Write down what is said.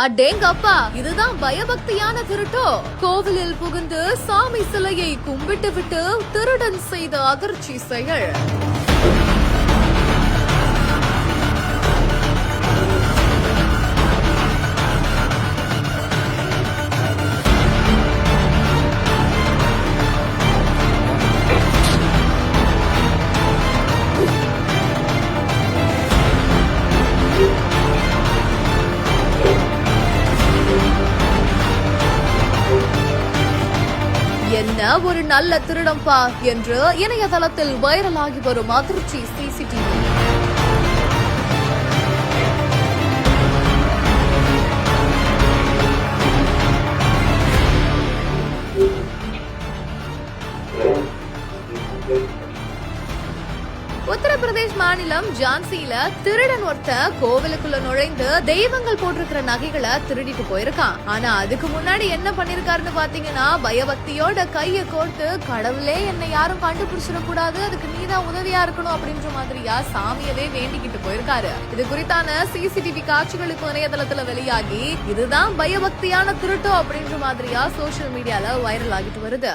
அடேங்கப்பா, இதுதான் பயபக்தியான திருட்டோ? கோவிலில் புகுந்து சாமி சிலையை கும்பிட்டு விட்டு திருடன் செய்த அதிர்ச்சி செயல். என்ன ஒரு நல்ல திருடம்பா என்று இணையதளத்தில் வைரலாகி வரும் அதிர்ச்சி சிசிடிவி. உத்தரப்பிரதேஷ் மாநிலம் ஜான்சியில திருடன் ஒருத்த கோவிலுக்குள்ள நுழைந்து தெய்வங்கள் போட்டிருக்கிற நகைகளை திருடிட்டு போயிருக்கான். ஆனா அதுக்கு முன்னாடி என்ன பண்ணிருக்காருன்னு பாத்தீங்கன்னா, பயபக்தியோட கைய கோர்த்து, கடவுளே என்னை யாரும் கண்டுபிடிச்சிடக்கூடாது, அதுக்கு நீதான் உதவியா இருக்கணும் அப்படின்ற மாதிரியா சாமியவே வேண்டிக்கிட்டு போயிருக்காரு. இது குறித்தான சிசிடிவி காட்சிகளுக்கு இணையதளத்துல வெளியாகி, இதுதான் பயபக்தியான திருட்டோ அப்படின்ற மாதிரியா சோசியல் மீடியால வைரல் ஆகிட்டு வருது.